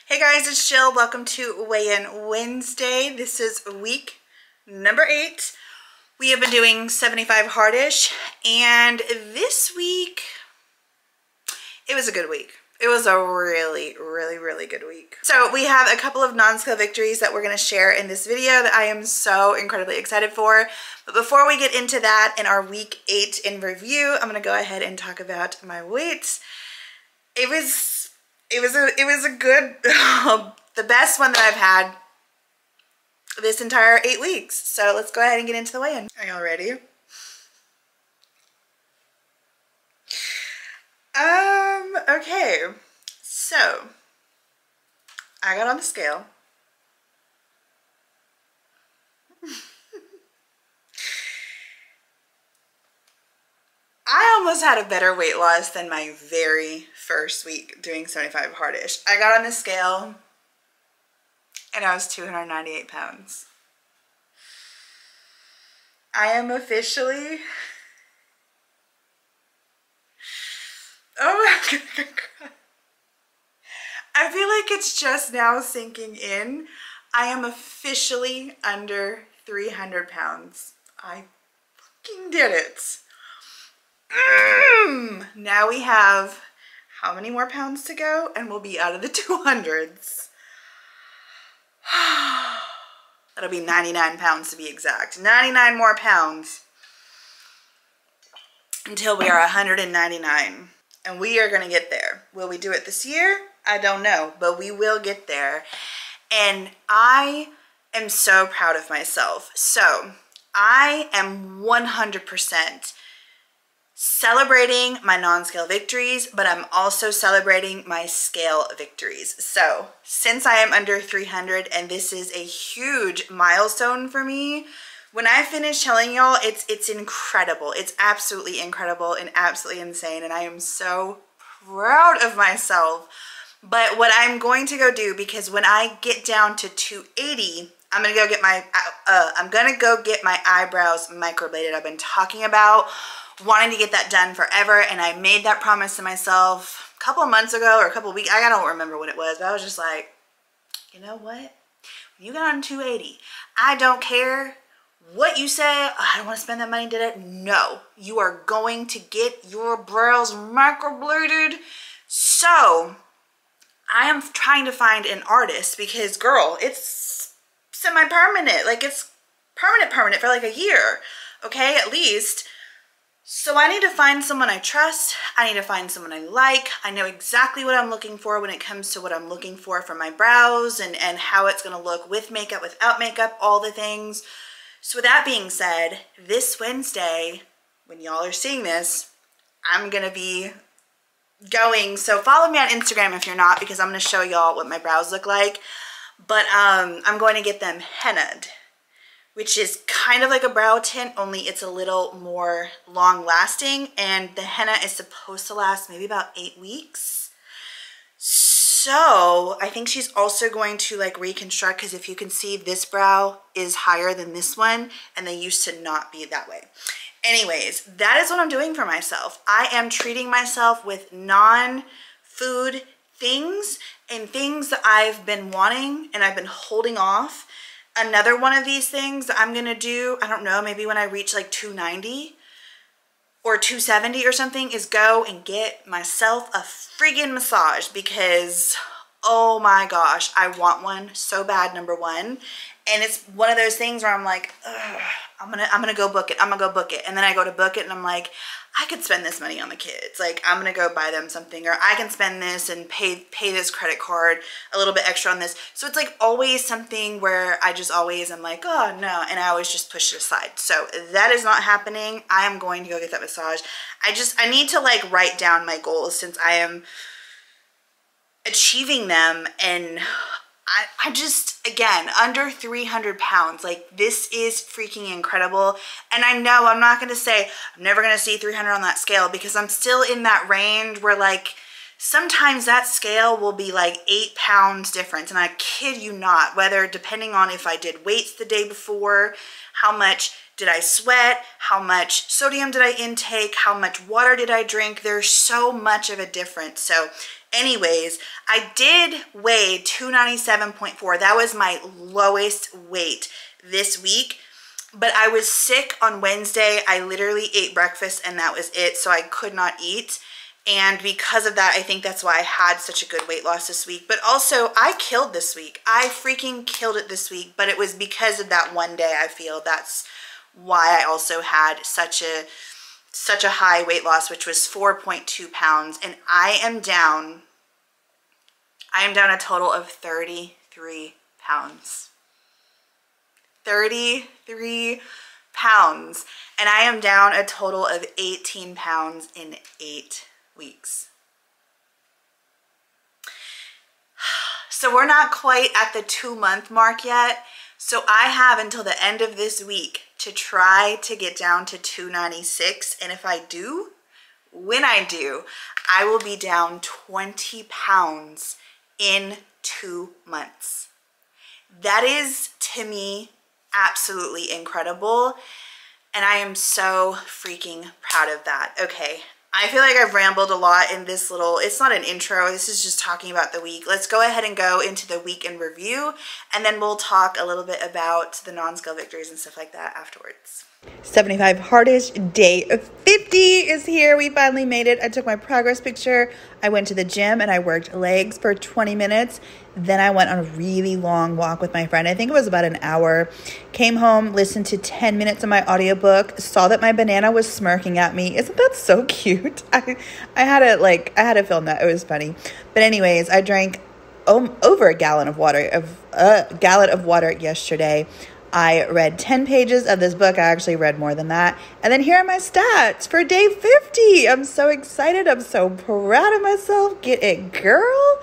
Hey guys, it's Jill. Welcome to Weigh-In Wednesday. This is week number 8. We have been doing 75 hardish, and this week, it was a good week. It was a really good week. So we have a couple of non-scale victories that we're going to share in this video that I am so incredibly excited for. But before we get into that in our week 8 in review, I'm going to go ahead and talk about my weights. It was a good, the best one that I've had this entire 8 weeks. So let's go ahead and get into the weigh-in. Are y'all ready? Okay. So I got on the scale. I almost had a better weight loss than my very first week doing 75 hardish. I got on the scale and I was 298 pounds. I am officially, oh my God. I feel like it's just now sinking in. I am officially under 300 pounds. I fucking did it. Now we have how many more pounds to go and we'll be out of the 200s. That'll be 99 pounds to be exact. 99 more pounds until we are 199. And we are gonna get there. Will we do it this year? I don't know, but we will get there. And I am so proud of myself. So I am 100% celebrating my non-scale victories, but I'm also celebrating my scale victories. So since I am under 300, and this is a huge milestone for me, when I finish telling y'all, it's incredible. It's absolutely incredible and absolutely insane, and I am so proud of myself. But what I'm going to go do, because when I get down to 280, I'm gonna go get my eyebrows microbladed. I've been talking about wanting to get that done forever, and I made that promise to myself a couple of months ago or a couple of weeks. I don't remember when it was, but I was just like, you know what? When you got on 280, I don't care what you say. I don't want to spend that money, did it? No, you are going to get your brows microbladed. So I am trying to find an artist because, girl, it's semi-permanent. Like, it's permanent for like a year, okay, at least. So I need to find someone I trust. I need to find someone I like. I know exactly what I'm looking for when it comes to what I'm looking for my brows and how it's gonna look with makeup, without makeup, all the things. So with that being said, this Wednesday, when y'all are seeing this, I'm gonna be going, so follow me on Instagram if you're not, because I'm gonna show y'all what my brows look like. But I'm going to get them hennaed, which is kind of like a brow tint, only it's a little more long lasting, and the henna is supposed to last maybe about 8 weeks. So I think she's also going to like reconstruct, because if you can see, this brow is higher than this one, and they used to not be that way. Anyways, that is what I'm doing for myself. I am treating myself with non-food things and things that I've been wanting and I've been holding off. Another one of these things that I'm gonna do, I don't know, maybe when I reach like 290 or 270 or something, is go and get myself a friggin' massage, because oh my gosh, I want one so bad, number one. And it's one of those things where I'm like, ugh, I'm gonna go book it. I'm gonna go book it. And then I go to book it and I'm like, I could spend this money on the kids. Like, I'm gonna go buy them something, or I can spend this and pay this credit card a little bit extra on this. So it's like always something where I just always am like, oh no, and I always just push it aside. So that is not happening. I am going to go get that massage. I need to like write down my goals, since I am achieving them, and I just, again, under 300 pounds, like, this is freaking incredible. And I know I'm not going to say I'm never going to see 300 on that scale, because I'm still in that range where, like, sometimes that scale will be like 8 pounds difference. And I kid you not, whether, depending on if I did weights the day before, how much did I sweat, how much sodium did I intake, how much water did I drink, there's so much of a difference. So Anyways, I did weigh 297.4. That was my lowest weight this week. But I was sick on Wednesday. I literally ate breakfast and that was it. So I could not eat. And because of that, I think that's why I had such a good weight loss this week. But also, I killed this week. I freaking killed it this week. But it was because of that one day, I feel. That's why I also had such a high weight loss, which was 4.2 pounds. And I am down a total of 33 pounds. 33 pounds. And I am down a total of 18 pounds in 8 weeks. So we're not quite at the 2-month mark yet. So I have until the end of this week to try to get down to 296. And if I do, when I do, I will be down 20 pounds in 2 months. That is, to me, absolutely incredible. And I am so freaking proud of that. Okay, I feel like I've rambled a lot in this little, it's not an intro, this is just talking about the week. Let's go ahead and go into the week in review, and then we'll talk a little bit about the non-scale victories and stuff like that afterwards. 75 hardest day of 50 is here. We finally made it. I took my progress picture. I went to the gym and I worked legs for 20 minutes. Then I went on a really long walk with my friend. I think it was about an hour. Came home, listened to 10 minutes of my audiobook, saw that my banana was smirking at me. Isn't that so cute? I had to film that. It was funny. But anyways, I drank over a gallon of water yesterday. I read 10 pages of this book. I actually read more than that. And then here are my stats for day 50. I'm so excited. I'm so proud of myself. Get it, girl.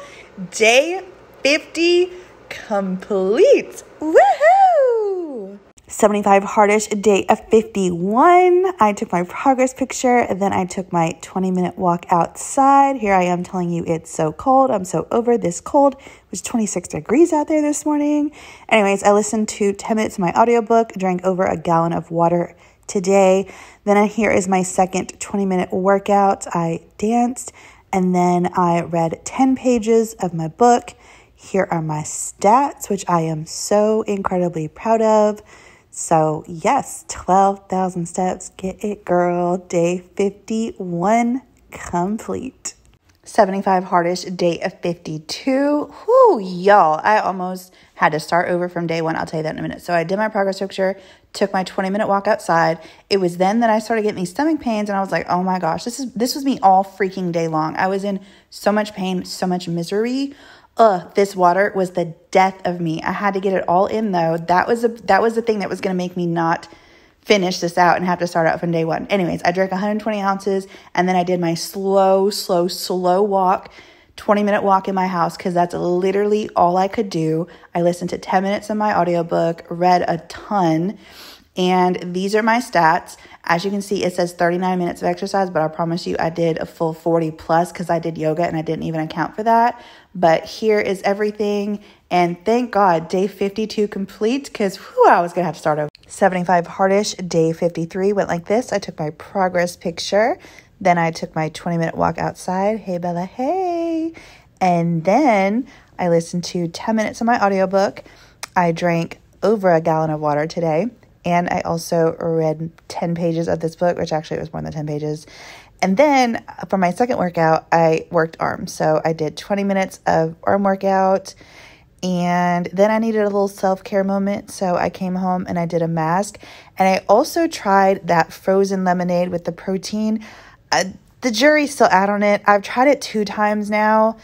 Day 50 complete. Woohoo! 75 hardest day of 51. I took my progress picture and then I took my 20-minute walk outside. Here I am telling you it's so cold. I'm so over this cold. It was 26 degrees out there this morning. Anyways, I listened to 10 minutes of my audiobook, drank over a gallon of water today. Then here is my second 20-minute workout. I danced and then I read 10 pages of my book. Here are my stats, which I am so incredibly proud of. So yes, 12,000 steps. Get it, girl. Day 51 complete. 75 hardest day of 52. Whoo, y'all. I almost had to start over from day 1. I'll tell you that in a minute. So I did my progress picture, took my 20-minute walk outside. It was then that I started getting these stomach pains and I was like, oh my gosh, this was me all freaking day long. I was in so much pain, so much misery. This water was the death of me. I had to get it all in though. That was the thing that was going to make me not finish this out and have to start out from day 1. Anyways, I drank 120 ounces and then I did my slow walk, 20-minute walk in my house because that's literally all I could do. I listened to 10 minutes of my audiobook, read a ton, and these are my stats. As you can see, it says 39 minutes of exercise, but I promise you I did a full 40 plus because I did yoga and I didn't even account for that. But here is everything. And thank God, day 52 complete because I was going to have to start over. 75 hardest, day 53 went like this. I took my progress picture. Then I took my 20-minute walk outside. Hey, Bella, hey. And then I listened to 10 minutes of my audiobook. I drank over a gallon of water today. And I also read 10 pages of this book, which actually was more than 10 pages. And then for my second workout, I worked arms. So I did 20 minutes of arm workout. And then I needed a little self-care moment. So I came home and I did a mask. And I also tried that frozen lemonade with the protein. The jury's still out on it. I've tried it 2 times now.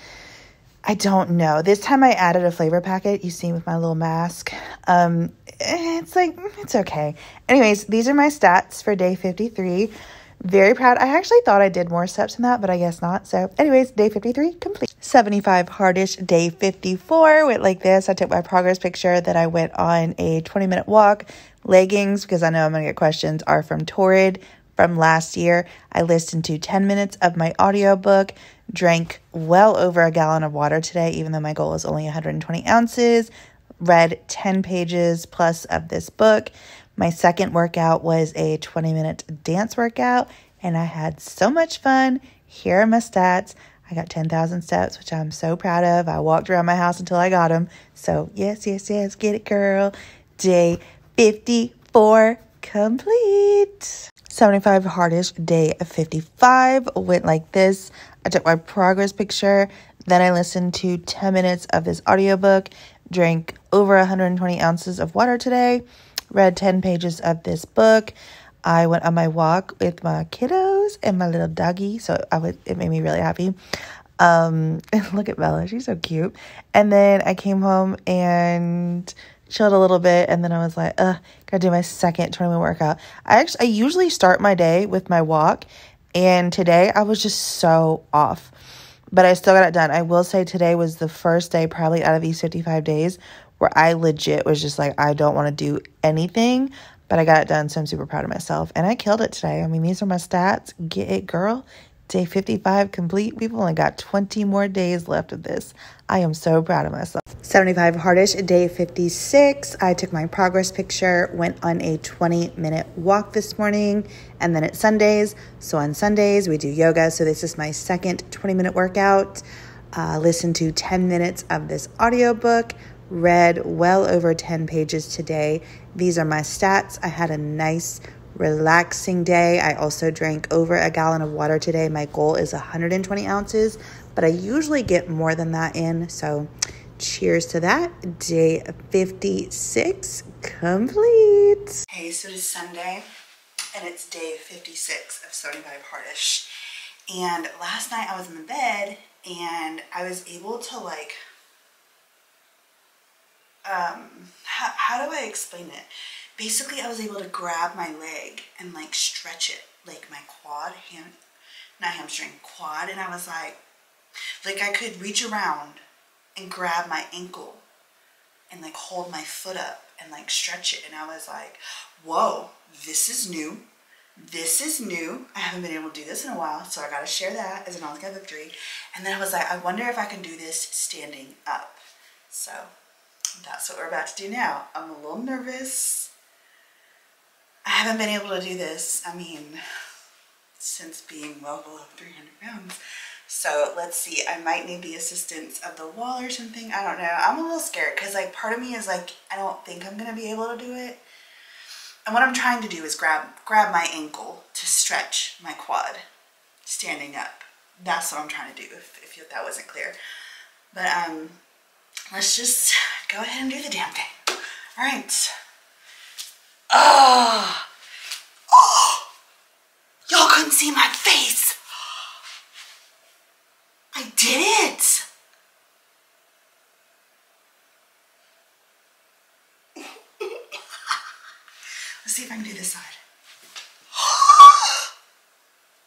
I don't know. This time I added a flavor packet. You see with my little mask. It's okay. Anyways, these are my stats for day 53. Very proud. I actually thought I did more steps than that, but I guess not. So anyways, day 53 complete. 75 hardest, day 54 went like this. I took my progress picture. Then I went on a 20-minute walk. Leggings, because I know I'm going to get questions, are from Torrid from last year. I listened to 10 minutes of my audiobook. Drank well over a gallon of water today, even though my goal is only 120 ounces. Read 10 pages plus of this book. My second workout was a 20-minute dance workout, and I had so much fun. Here are my stats. I got 10,000 steps, which I'm so proud of. I walked around my house until I got them. So yes, yes, yes, get it, girl. Day 54 complete. 75 hardest, day 55 went like this. I took my progress picture, then I listened to 10 minutes of this audiobook, drank over 120 ounces of water today, read 10 pages of this book. I went on my walk with my kiddos and my little doggy, so it made me really happy. Look at Bella, she's so cute. And then I came home and chilled a little bit, and then I was like, gotta do my second 20-minute workout. I usually start my day with my walk, and today I was just so off, but I still got it done. I will say today was the first day probably out of these 55 days where I legit was just like, I don't want to do anything, but I got it done, so I'm super proud of myself, and I killed it today. I mean, these are my stats. Get it, girl. Day 55 complete. We've only got 20 more days left of this. I am so proud of myself. 75 hardest, day 56. I took my progress picture, went on a 20-minute walk this morning, and then it's Sundays. So on Sundays, we do yoga. So this is my second 20-minute workout. Listened to 10 minutes of this audiobook, read well over 10 pages today. These are my stats. I had a nice relaxing day. I also drank over a gallon of water today. My goal is 120 ounces, but I usually get more than that in. So cheers to that. Day 56 complete. Hey, so it is Sunday and it's day 56 of 75 hardish. And last night I was in the bed and I was able to like, how do I explain it? Basically, I was able to grab my leg and like stretch it, like my quad, not hamstring, quad. And I was like I could reach around and grab my ankle and like hold my foot up and like stretch it. And I was like, whoa, this is new. This is new. I haven't been able to do this in a while, so I got to share that as an all-time victory. And then I was like, I wonder if I can do this standing up. So that's what we're about to do now. I'm a little nervous. I haven't been able to do this, I mean, since being well below 300 pounds. So let's see, I might need the assistance of the wall or something. I don't know. I'm a little scared because like part of me is like, I don't think I'm going to be able to do it. And what I'm trying to do is grab my ankle to stretch my quad standing up. That's what I'm trying to do, if that wasn't clear. But let's just go ahead and do the damn thing. All right. Oh, y'all couldn't see my face. I did it. Let's see if I can do this side.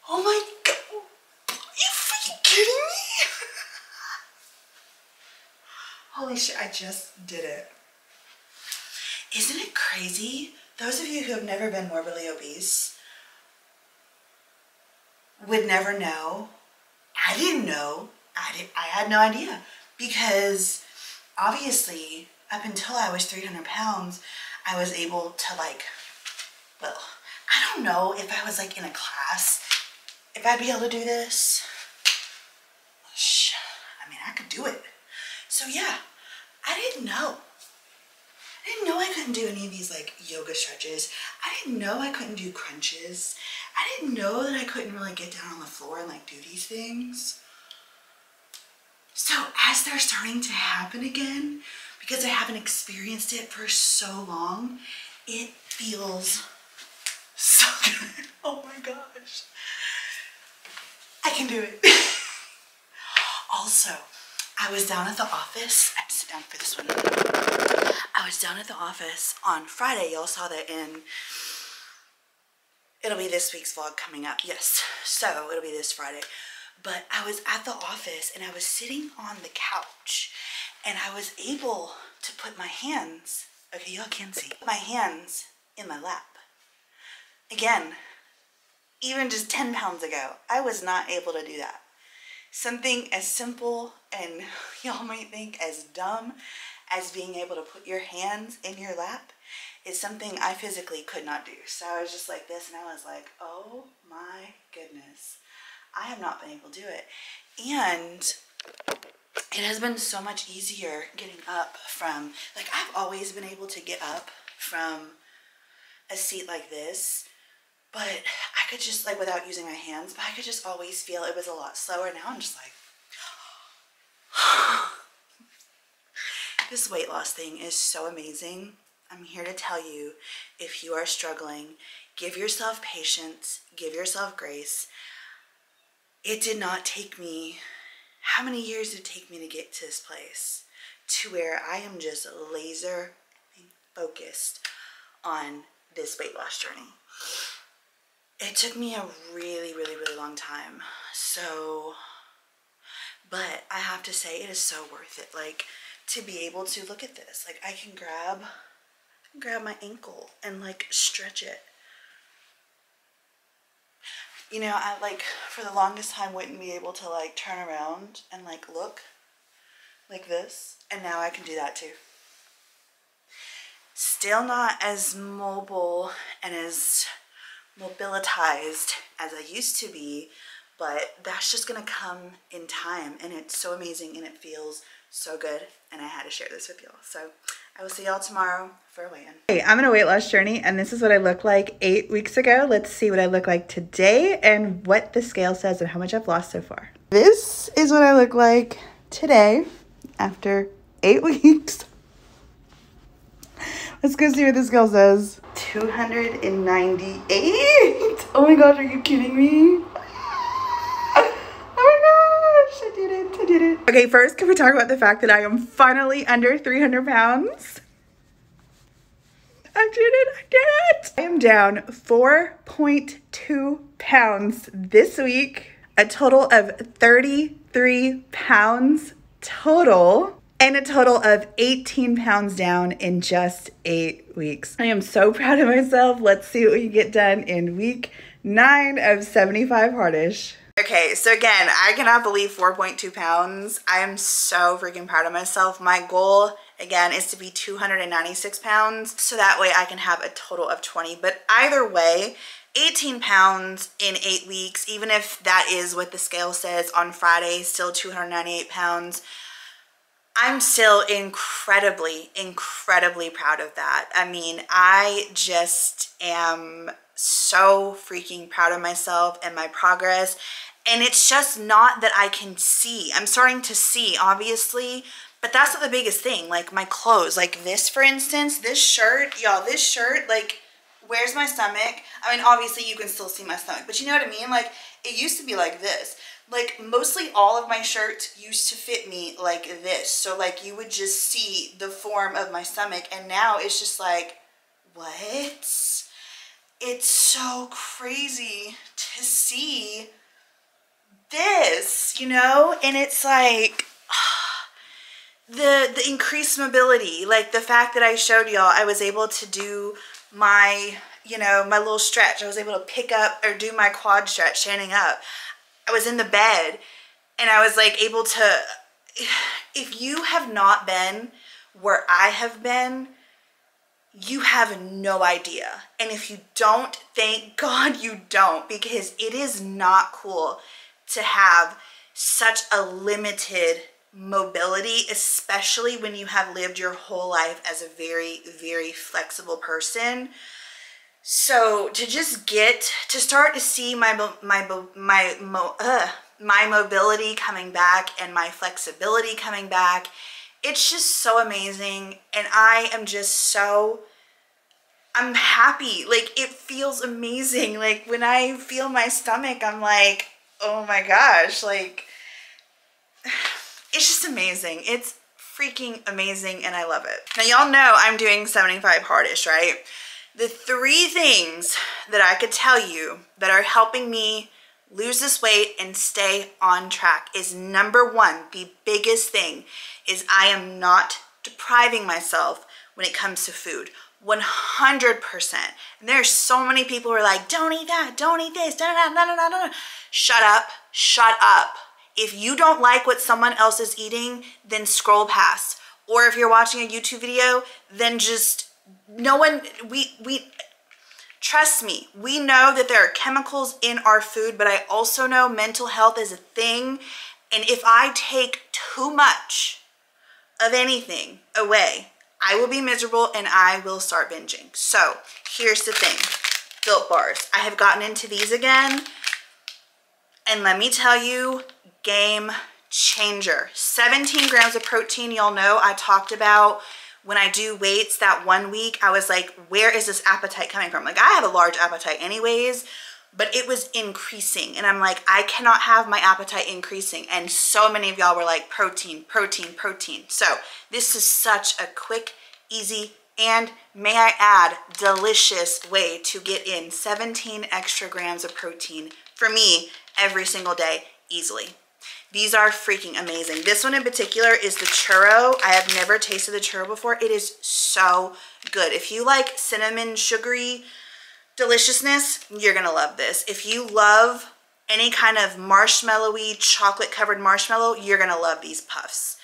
Oh my God. Are you freaking kidding me? Holy shit, I just did it. Isn't it crazy? Those of you who have never been morbidly obese would never know. I didn't know. I had no idea, because obviously up until I was 300 pounds, I was able to like, well, I don't know if I was like in a class, if I'd be able to do this. I mean, I could do it. So yeah, I didn't know. I didn't know I couldn't do any of these like yoga stretches. I didn't know I couldn't do crunches. I didn't know that I couldn't really get down on the floor and like do these things. So as they're starting to happen again, because I haven't experienced it for so long, it feels so good. Oh my gosh. I can do it. Also, I was down at the office. I have to sit down for this one. I was down at the office on Friday. Y'all saw that it'll be this week's vlog coming up. Yes, so it'll be this Friday. But I was at the office and I was sitting on the couch and I was able to put my hands, okay, y'all can see, my hands in my lap. Again, even just 10 pounds ago, I was not able to do that. Something as simple and y'all might think as dumb as being able to put your hands in your lap is something I physically could not do. So I was just like this and I was like, oh my goodness, I have not been able to do it. And it has been so much easier getting up from, like, I've always been able to get up from a seat like this, but I could just, like, without using my hands, but I could just always feel it was a lot slower. Now I'm just like, this weight loss thing is so amazing. I'm here to tell you, if you are struggling, give yourself patience, give yourself grace. It did not take me, how many years did it take me to get to this place? To where I am just laser focused on this weight loss journey. It took me a really, really, really long time. So, but I have to say, it is so worth it. Like, to be able to look at this, like, I can grab my ankle and, like, stretch it. You know, I, like, for the longest time wouldn't be able to, like, turn around and, like, look like this. And now I can do that too. Still not as mobile and as mobilitized as I used to be, but that's just gonna come in time, and it's so amazing and it feels so good, and I had to share this with y'all. So I will see y'all tomorrow for a weigh-in. Hey, I'm on a weight loss journey, and this is what I looked like 8 weeks ago. Let's see what I look like today and what the scale says and how much I've lost so far. This is what I look like today after 8 weeks. Let's go see what the scale says. 298. Oh my gosh, are you kidding me? I did it. Okay, first, can we talk about the fact that I am finally under 300 pounds? I did it. I am down 4.2 pounds this week. A total of 33 pounds total. And a total of 18 pounds down in just 8 weeks. I am so proud of myself. Let's see what we get done in week 9 of 75 hardish. Okay, so again, I cannot believe 4.2 pounds. I am so freaking proud of myself. My goal, again, is to be 296 pounds. So that way I can have a total of 20. But either way, 18 pounds in 8 weeks, even if that is what the scale says on Friday, still 298 pounds. I'm still incredibly, incredibly proud of that. I mean, I just am so freaking proud of myself and my progress. And it's just not that I can see. I'm starting to see, obviously, but that's not the biggest thing. Like my clothes, like this, for instance, this shirt, y'all, this shirt, like, where's my stomach? I mean, obviously you can still see my stomach, but you know what I mean? Like, it used to be like this. Like, mostly all of my shirts used to fit me like this. So, like, you would just see the form of my stomach. And now it's just like, what? It's so crazy to see this, you know? And it's like, the increased mobility. Like, the fact that I showed y'all I was able to do my, you know, my little stretch. I was able to pick up or do my quad stretch standing up. I was in the bed and I was like able to, if you have not been where I have been, you have no idea. And if you don't, thank God you don't, because it is not cool to have such a limited mobility, especially when you have lived your whole life as a very, very flexible person. So to just get to start to see my mobility coming back and my flexibility coming back, it's just so amazing. And I am just so, I'm happy. Like, it feels amazing. Like, when I feel my stomach, I'm like, oh my gosh, like, it's just amazing. It's freaking amazing and I love it. Now y'all know I'm doing 75 hardish, right? The 3 things that I could tell you that are helping me lose this weight and stay on track is, number 1, the biggest thing is I am not depriving myself when it comes to food. 100%. And there are so many people who are like, don't eat that, don't eat this, no. Shut up, shut up. If you don't like what someone else is eating, then scroll past. Or if you're watching a YouTube video, then just, no one, trust me, we know that there are chemicals in our food, but I also know mental health is a thing. And if I take too much of anything away, I will be miserable and I will start binging. So here's the thing, Built Bars. I have gotten into these again, and let me tell you, game changer. 17 grams of protein. Y'all know I talked about when I do weights that 1 week, I was like, where is this appetite coming from? Like, I have a large appetite anyways, but it was increasing. And I'm like, I cannot have my appetite increasing. And so many of y'all were like, protein, protein, protein. So this is such a quick, easy, and may I add, delicious way to get in 17 extra grams of protein for me every single day easily. These are freaking amazing. This one in particular is the churro. I have never tasted the churro before. It is so good. If you like cinnamon sugary deliciousness, you're gonna love this. If you love any kind of marshmallowy, chocolate covered marshmallow, you're gonna love these puffs.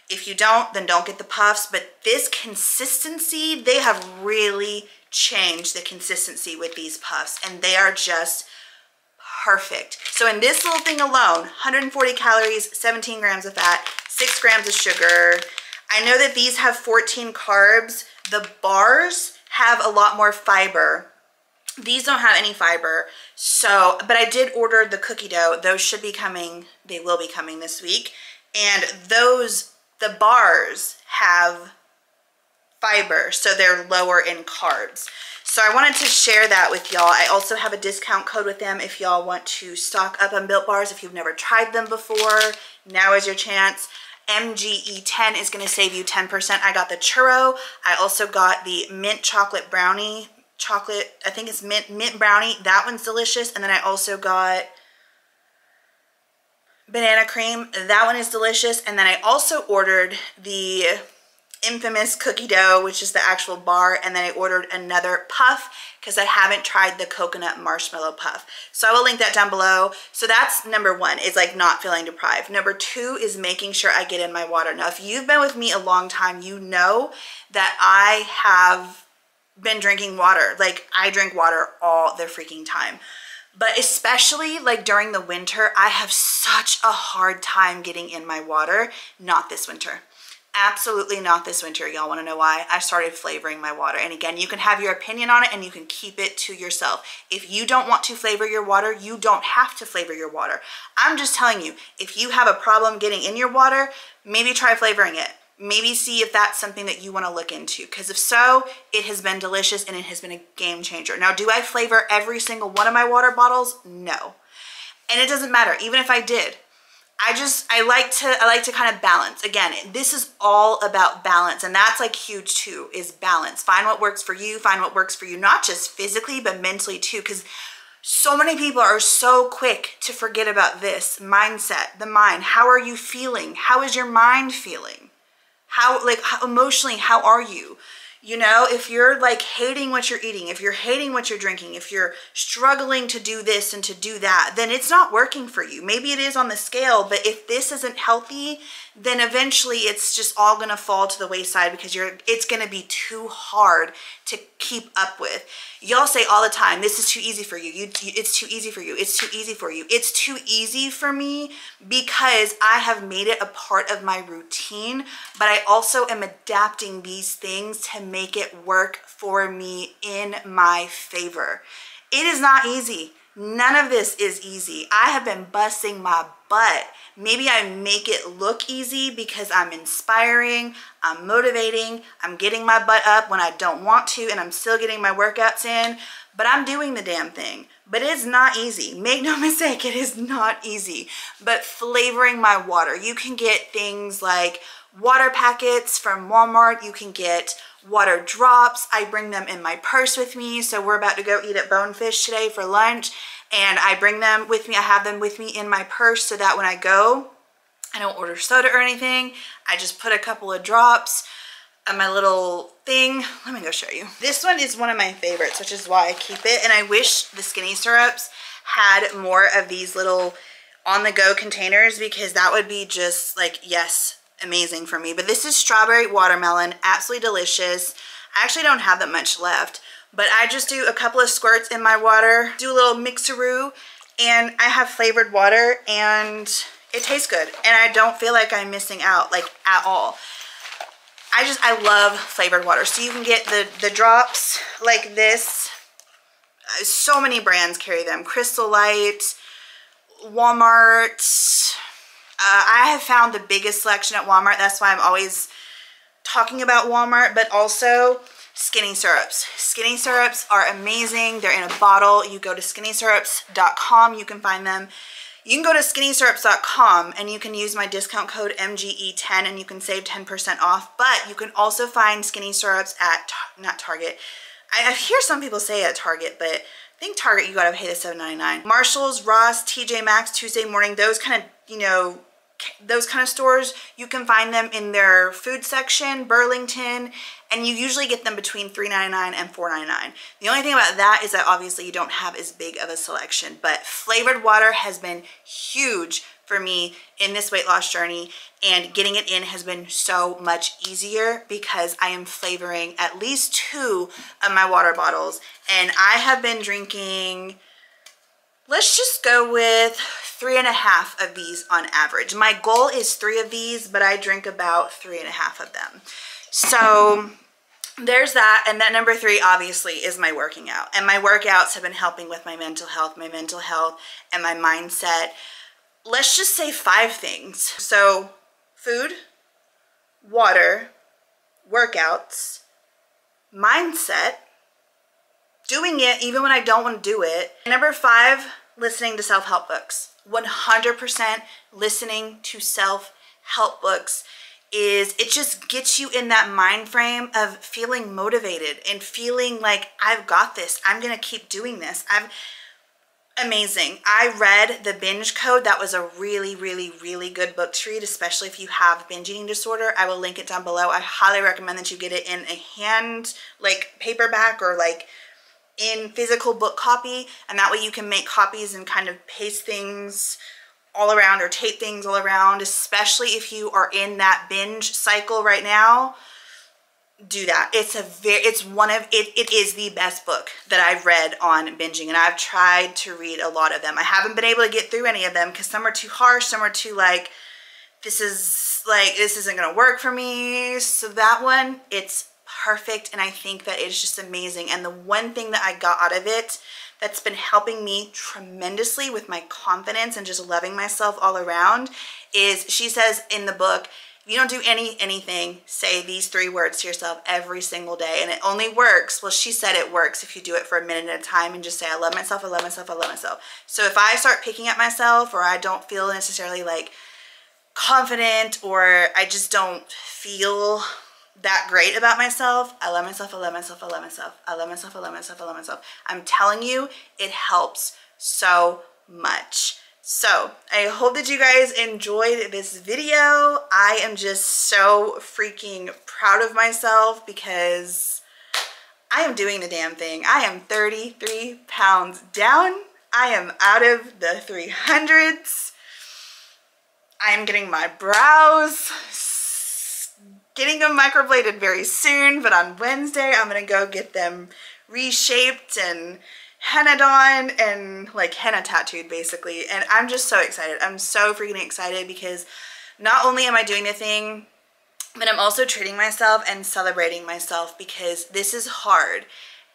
If you don't, then don't get the puffs, but this consistency, they have really changed the consistency with these puffs, and they are just perfect. So in this little thing alone, 140 calories, 17 grams of fat, 6 grams of sugar. I know that these have 14 carbs. The bars have a lot more fiber. These don't have any fiber. So, but I did order the cookie dough. Those should be coming. They will be coming this week. And those, the bars have fiber, so they're lower in carbs. So I wanted to share that with y'all. I also have a discount code with them if y'all want to stock up on Built Bars. If you've never tried them before, now is your chance. MGE10 is going to save you 10%. I got the churro. I also got the mint chocolate brownie. Chocolate, I think it's mint brownie. That one's delicious. And then I also got banana cream. That one is delicious. And then I also ordered the infamous cookie dough, which is the actual bar, and then I ordered another puff because I haven't tried the coconut marshmallow puff. So I will link that down below. So that's number one, is like not feeling deprived. Number two is making sure I get in my water. Now, if you've been with me a long time, you know that I have been drinking water. Like, I drink water all the freaking time. But especially like during the winter, I have such a hard time getting in my water. Not this winter. Absolutely not this winter. Y'all want to know why? I started flavoring my water. And again, you can have your opinion on it and you can keep it to yourself. If you don't want to flavor your water, you don't have to flavor your water. I'm just telling you, if you have a problem getting in your water, maybe try flavoring it. Maybe see if that's something that you want to look into. Because if so, it has been delicious and it has been a game changer. Now, do I flavor every single one of my water bottles? No. And it doesn't matter. Even if I did, I like to kind of balance. Again, this is all about balance, and that's like huge too, is balance. Find what works for you, find what works for you, not just physically, but mentally too, because so many people are so quick to forget about this mindset, the mind. How are you feeling? How is your mind feeling? How emotionally, how are you? You know, if you're like hating what you're eating, if you're hating what you're drinking, if you're struggling to do this and to do that, then it's not working for you. Maybe it is on the scale, but if this isn't healthy, then eventually it's just all gonna fall to the wayside because it's gonna be too hard to keep up with. Y'all say all the time, this is too easy for you. It's too easy for you. It's too easy for you. It's too easy for me because I have made it a part of my routine, but I also am adapting these things to make it work for me in my favor. It is not easy. None of this is easy. I have been busting my butt. Maybe I make it look easy because I'm inspiring, I'm motivating, I'm getting my butt up when I don't want to, and I'm still getting my workouts in, but I'm doing the damn thing. But it's not easy. Make no mistake, it is not easy. But flavoring my water, you can get things like water packets from Walmart. You can get water drops. I bring them in my purse with me. So we're about to go eat at Bonefish today for lunch, and I bring them with me. I have them with me in my purse so that when I go, I don't order soda or anything. I just put a couple of drops on my little thing. Let me go show you. This one is one of my favorites, which is why I keep it. And I wish the Skinny Syrups had more of these little on-the-go containers, because that would be just like, yes, amazing for me. But this is strawberry watermelon, absolutely delicious. I actually don't have that much left, but I just do a couple of squirts in my water, do a little mixeroo, and I have flavored water, and It tastes good, and I don't feel like I'm missing out, like, at all. I love flavored water. So you can get the drops like this. So many brands carry them. Crystal Light, Walmart. I have found the biggest selection at Walmart. That's why I'm always talking about Walmart, but also Skinny Syrups. Skinny Syrups are amazing. They're in a bottle. You go to skinnysyrups.com. You can find them. You can go to skinnysyrups.com and you can use my discount code MGE10 and you can save 10% off. But you can also find Skinny Syrups at, not Target. I hear some people say at Target, but I think Target you gotta pay the $7.99. Marshall's, Ross, TJ Maxx, Tuesday Morning, those kind of, you know, those kind of stores, you can find them in their food section, Burlington, and you usually get them between $3.99 and $4.99. The only thing about that is that obviously you don't have as big of a selection, but flavored water has been huge for me in this weight loss journey, and getting it in has been so much easier because I am flavoring at least 2 of my water bottles, and I have been drinking, let's just go with 3.5 of these on average. My goal is 3 of these, but I drink about 3.5 of them. So there's that. And that number 3 obviously is my working out. And my workouts have been helping with my mental health and my mindset. Let's just say 5 things. So food, water, workouts, mindset, doing it even when I don't want to do it. Number 5, listening to self-help books. 100% listening to self-help books it just gets you in that mind frame of feeling motivated and feeling like I've got this. I'm gonna keep doing this. Amazing. I read The Binge Code. That was a really, really, really good book to read, especially if you have binge eating disorder. I will link it down below. I highly recommend that you get it in a hand, like paperback or like in physical book copy, and that way you can make copies and kind of paste things all around or tape things all around, especially if you are in that binge cycle right now. Do that. It is the best book that I've read on binging, and I've tried to read a lot of them. I haven't been able to get through any of them because some are too harsh, some are too like, this isn't gonna work for me. So that one, it's perfect, and I think that it's just amazing. And the one thing that I got out of it that's been helping me tremendously with my confidence and just loving myself all around is, she says in the book, if you don't do anything, say these 3 words to yourself every single day, and it only works, well, she said it works if you do it for a minute at a time and just say, I love myself, I love myself, I love myself. So if I start picking at myself, or I don't feel necessarily like confident, or I just don't feel that great about myself, I love myself, I love myself, I love myself, I love myself, I love myself, I love myself. I'm telling you, it helps so much. So I hope that you guys enjoyed this video. I am just so freaking proud of myself because I am doing the damn thing. I am 33 pounds down. I am out of the 300s. I am getting my brows, getting them microbladed very soon, but on Wednesday I'm gonna go get them reshaped and hennaed on and like henna tattooed basically. And I'm just so excited. I'm so freaking excited because not only am I doing the thing, but I'm also treating myself and celebrating myself because this is hard.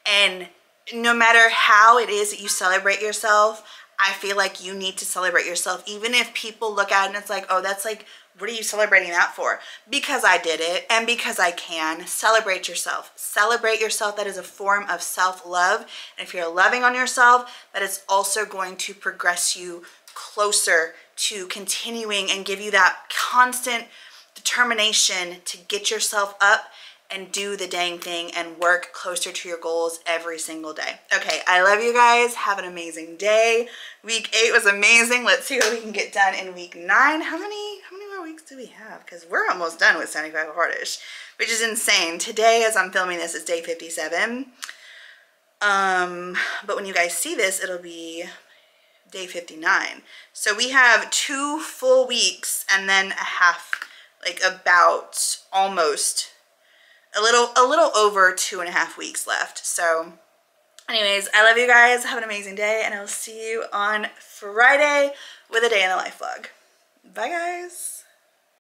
And no matter how it is that you celebrate yourself, I feel like you need to celebrate yourself. Even if people look at it and it's like, oh, that's like, what are you celebrating that for? Because I did it and because I can. Celebrate yourself. Celebrate yourself. That is a form of self-love. And if you're loving on yourself, that is also going to progress you closer to continuing and give you that constant determination to get yourself up and do the dang thing and work closer to your goals every single day. Okay, I love you guys. Have an amazing day. Week 8 was amazing. Let's see what we can get done in week 9. How many more weeks do we have? Because we're almost done with 75 Hardish, which is insane. Today, as I'm filming this, is day 57. But when you guys see this, it'll be day 59. So we have 2 full weeks and then a half, like about almost a little over 2.5 weeks left. So anyways, I love you guys. Have an amazing day, and I will see you on Friday with a day in the life vlog. Bye guys.